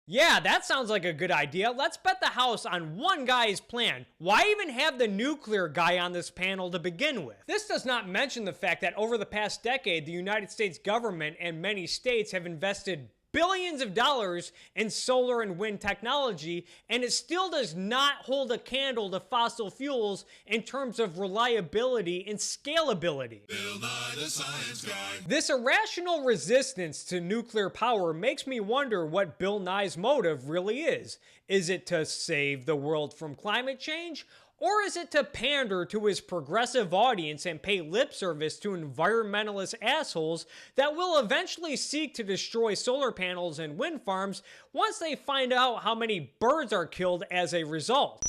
Yeah, that sounds like a good idea. Let's bet the house on one guy's plan. Why even have the nuclear guy on this panel to begin with? This does not mention the fact that over the past decade, the United States government and many states have invested billions of dollars in solar and wind technology, and it still does not hold a candle to fossil fuels in terms of reliability and scalability. Bill Nye the Science Guy. This irrational resistance to nuclear power makes me wonder what Bill Nye's motive really is. Is it to save the world from climate change? Or is it to pander to his progressive audience and pay lip service to environmentalist assholes that will eventually seek to destroy solar panels and wind farms once they find out how many birds are killed as a result?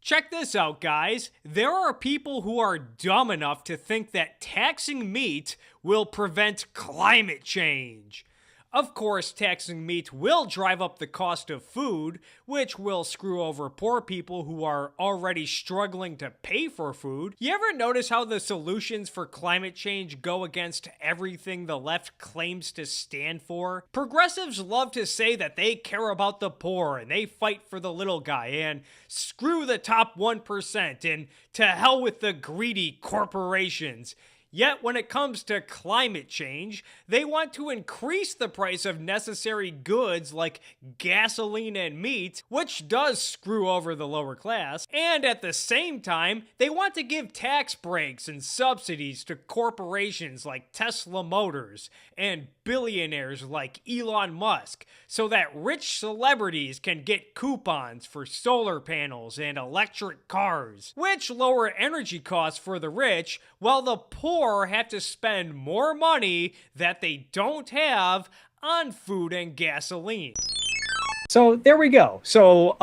Check this out, guys. There are people who are dumb enough to think that taxing meat will prevent climate change. Of course, taxing meat will drive up the cost of food, which will screw over poor people who are already struggling to pay for food. You ever notice how the solutions for climate change go against everything the left claims to stand for? Progressives love to say that they care about the poor and they fight for the little guy and screw the top 1% and to hell with the greedy corporations. Yet when it comes to climate change, they want to increase the price of necessary goods like gasoline and meat, which does screw over the lower class, and at the same time, they want to give tax breaks and subsidies to corporations like Tesla Motors and billionaires like Elon Musk so that rich celebrities can get coupons for solar panels and electric cars, which lower energy costs for the rich while the poor have to spend more money that they don't have on food and gasoline. So there we go. So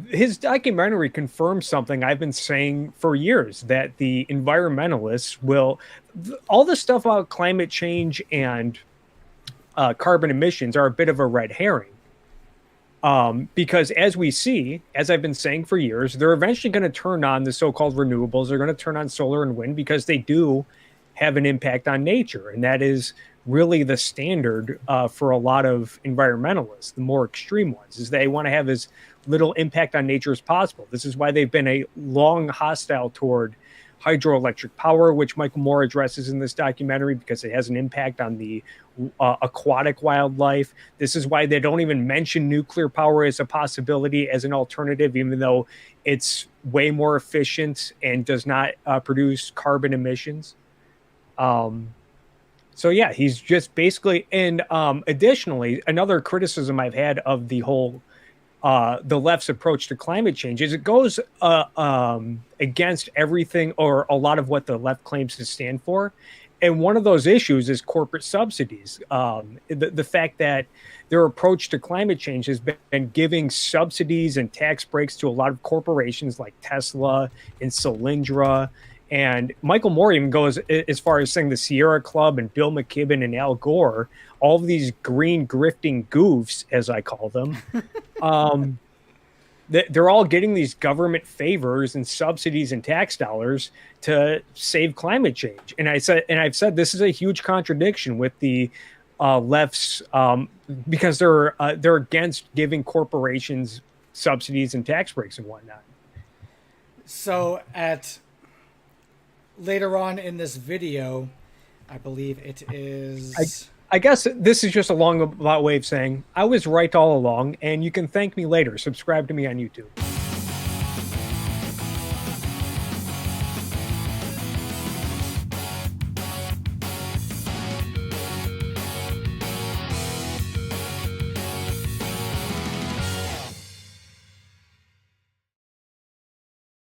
his documentary confirms something I've been saying for years, that the environmentalists will, all the stuff about climate change and carbon emissions are a bit of a red herring. Because as we see, as I've been saying for years, they're eventually going to turn on the so-called renewables. They're going to turn on solar and wind because they do have an impact on nature. And that is really the standard for a lot of environmentalists, the more extreme ones, is they want to have as little impact on nature as possible. This is why they've been a long hostile toward hydroelectric power, which Michael Moore addresses in this documentary because it has an impact on the aquatic wildlife. This is why they don't even mention nuclear power as a possibility, as an alternative, even though it's way more efficient and does not produce carbon emissions. So yeah, he's just basically, and additionally, another criticism I've had of the whole the left's approach to climate change is it goes against everything or a lot of what the left claims to stand for. And one of those issues is corporate subsidies. The fact that their approach to climate change has been giving subsidies and tax breaks to a lot of corporations like Tesla and Solyndra. And Michael Moore even goes as far as saying the Sierra Club and Bill McKibben and Al Gore, all of these green grifting goofs, as I call them, they're all getting these government favors and subsidies and tax dollars to save climate change. And I've said this is a huge contradiction with the left's because they're against giving corporations subsidies and tax breaks and whatnot. So later on in this video, I believe it is... I guess this is just a long way of saying I was right all along, and you can thank me later. Subscribe to me on YouTube.